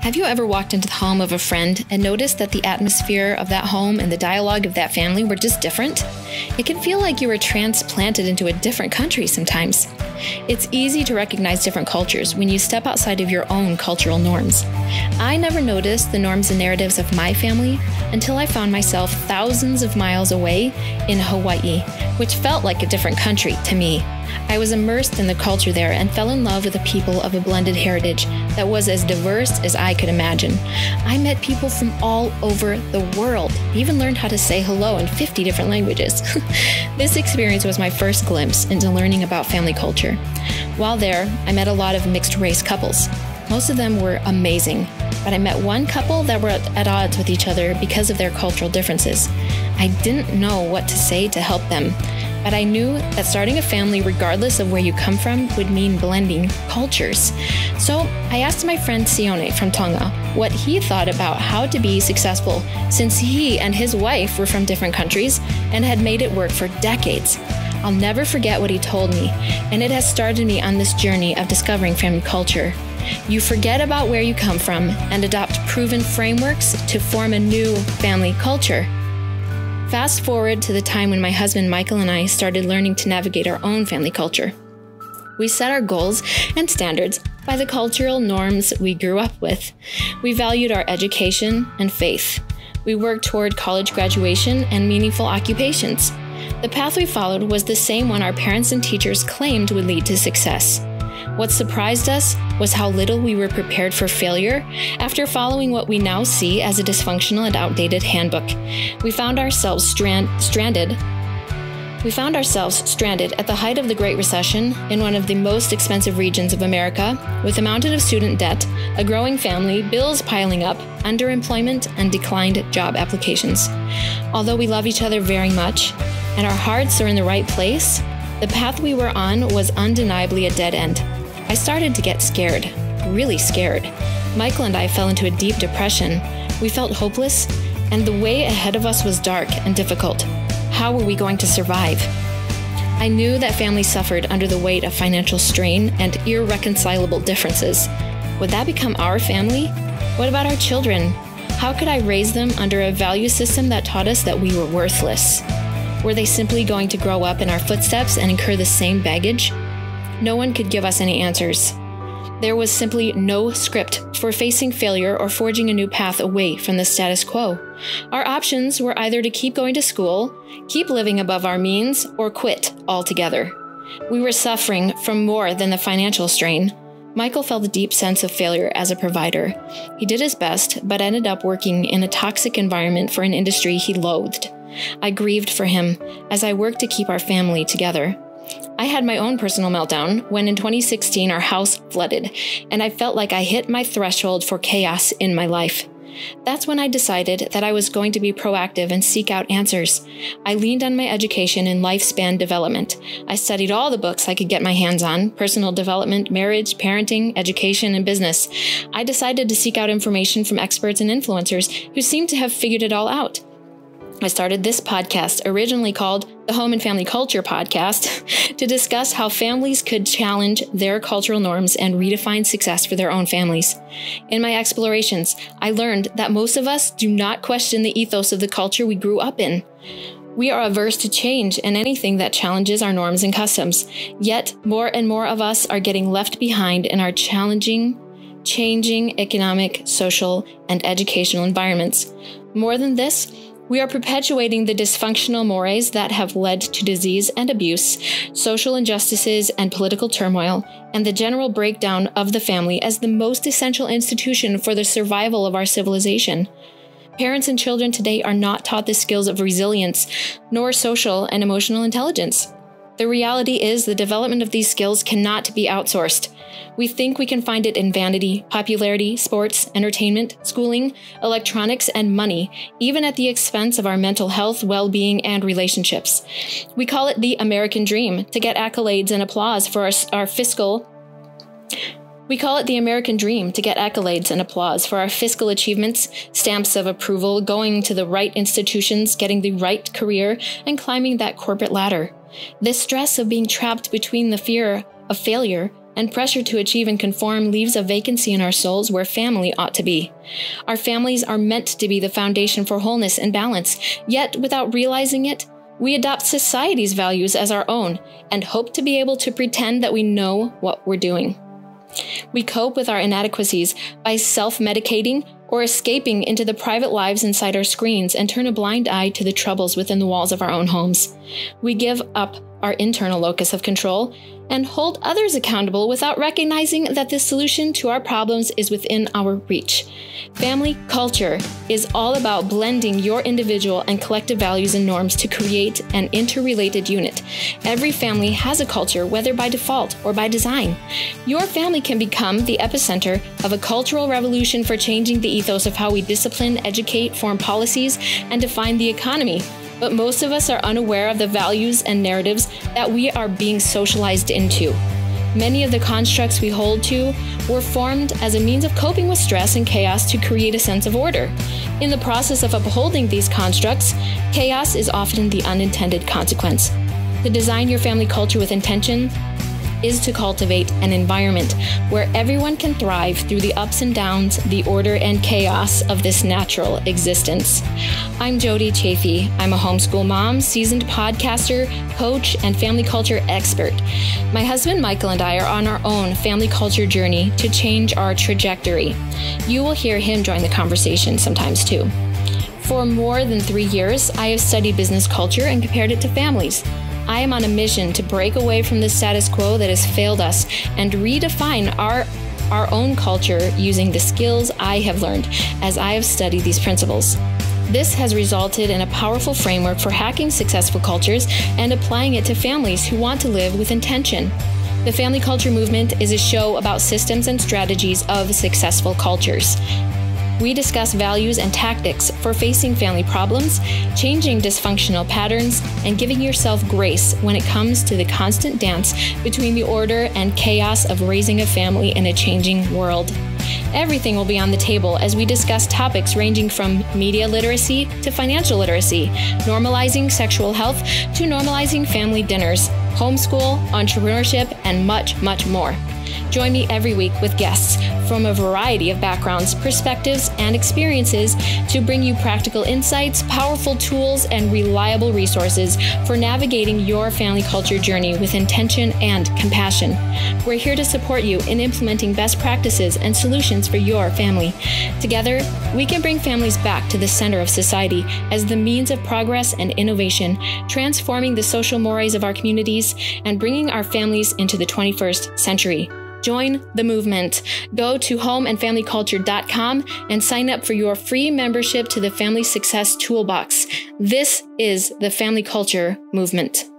Have you ever walked into the home of a friend and noticed that the atmosphere of that home and the dialogue of that family were just different? It can feel like you were transplanted into a different country sometimes. It's easy to recognize different cultures when you step outside of your own cultural norms. I never noticed the norms and narratives of my family until I found myself thousands of miles away in Hawaii, which felt like a different country to me. I was immersed in the culture there and fell in love with the people of a blended heritage that was as diverse as I could imagine. I met people from all over the world, even learned how to say hello in 50 different languages. This experience was my first glimpse into learning about family culture. While there, I met a lot of mixed-race couples. Most of them were amazing, but I met one couple that were at odds with each other because of their cultural differences. I didn't know what to say to help them, but I knew that starting a family, regardless of where you come from, would mean blending cultures. So I asked my friend Sione from Tonga what he thought about how to be successful, since he and his wife were from different countries and had made it work for decades. I'll never forget what he told me, and it has started me on this journey of discovering family culture. You forget about where you come from and adopt proven frameworks to form a new family culture. Fast forward to the time when my husband Michael and I started learning to navigate our own family culture. We set our goals and standards by the cultural norms we grew up with. We valued our education and faith. We worked toward college graduation and meaningful occupations. The path we followed was the same one our parents and teachers claimed would lead to success. What surprised us was how little we were prepared for failure after following what we now see as a dysfunctional and outdated handbook. We found ourselves stranded at the height of the Great Recession in one of the most expensive regions of America, with a mountain of student debt, a growing family, bills piling up, underemployment, and declined job applications. Although we love each other very much, and our hearts are in the right place, the path we were on was undeniably a dead end. I started to get scared, really scared. Michael and I fell into a deep depression. We felt hopeless, and the way ahead of us was dark and difficult. How were we going to survive? I knew that families suffered under the weight of financial strain and irreconcilable differences. Would that become our family? What about our children? How could I raise them under a value system that taught us that we were worthless? Were they simply going to grow up in our footsteps and incur the same baggage? No one could give us any answers. There was simply no script for facing failure or forging a new path away from the status quo. Our options were either to keep going to school, keep living above our means, or quit altogether. We were suffering from more than the financial strain. Michael felt a deep sense of failure as a provider. He did his best, but ended up working in a toxic environment for an industry he loathed. I grieved for him as I worked to keep our family together. I had my own personal meltdown when in 2016 our house flooded, and I felt like I hit my threshold for chaos in my life. That's when I decided that I was going to be proactive and seek out answers. I leaned on my education in lifespan development. I studied all the books I could get my hands on: personal development, marriage, parenting, education, and business. I decided to seek out information from experts and influencers who seemed to have figured it all out. I started this podcast, originally called the Home and Family Culture Podcast, to discuss how families could challenge their cultural norms and redefine success for their own families. In my explorations, I learned that most of us do not question the ethos of the culture we grew up in. We are averse to change and anything that challenges our norms and customs. Yet, more and more of us are getting left behind in our changing economic, social, and educational environments. More than this, we are perpetuating the dysfunctional mores that have led to disease and abuse, social injustices and political turmoil, and the general breakdown of the family as the most essential institution for the survival of our civilization. Parents and children today are not taught the skills of resilience, nor social and emotional intelligence. The reality is the development of these skills cannot be outsourced. We think we can find it in vanity, popularity, sports, entertainment, schooling, electronics, and money, even at the expense of our mental health, well-being, and relationships. We call it the American dream to get accolades and applause for our fiscal achievements, stamps of approval, going to the right institutions, getting the right career, and climbing that corporate ladder. This stress of being trapped between the fear of failure and pressure to achieve and conform leaves a vacancy in our souls where family ought to be. Our families are meant to be the foundation for wholeness and balance, yet without realizing it, we adopt society's values as our own and hope to be able to pretend that we know what we're doing. We cope with our inadequacies by self-medicating or escaping into the private lives inside our screens and turn a blind eye to the troubles within the walls of our own homes. We give up our internal locus of control and hold others accountable without recognizing that the solution to our problems is within our reach. Family culture is all about blending your individual and collective values and norms to create an interrelated unit. Every family has a culture, whether by default or by design. Your family can become the epicenter of a cultural revolution for changing the ethos of how we discipline, educate, form policies, and define the economy. But most of us are unaware of the values and narratives that we are being socialized into. Many of the constructs we hold to were formed as a means of coping with stress and chaos to create a sense of order. In the process of upholding these constructs, chaos is often the unintended consequence. To design your family culture with intention is to cultivate an environment where everyone can thrive through the ups and downs, the order and chaos of this natural existence. I'm Jody Chafee. I'm a homeschool mom, seasoned podcaster, coach, and family culture expert. My husband Michael and I are on our own family culture journey to change our trajectory. You will hear him join the conversation sometimes too. For more than 3 years, I have studied business culture and compared it to families. I am on a mission to break away from the status quo that has failed us and redefine our own culture using the skills I have learned as I have studied these principles. This has resulted in a powerful framework for hacking successful cultures and applying it to families who want to live with intention. The Family Culture Movement is a show about systems and strategies of successful cultures. We discuss values and tactics for facing family problems, changing dysfunctional patterns, and giving yourself grace when it comes to the constant dance between the order and chaos of raising a family in a changing world. Everything will be on the table as we discuss topics ranging from media literacy to financial literacy, normalizing sexual health to normalizing family dinners, homeschool, entrepreneurship, and much, much more. Join me every week with guests from a variety of backgrounds, perspectives, and experiences to bring you practical insights, powerful tools, and reliable resources for navigating your family culture journey with intention and compassion. We're here to support you in implementing best practices and solutions for your family. Together, we can bring families back to the center of society as the means of progress and innovation, transforming the social mores of our communities and bringing our families into the 21st century. Join the movement. Go to homeandfamilyculture.com and sign up for your free membership to the Family Success Toolbox. This is the Family Culture Movement.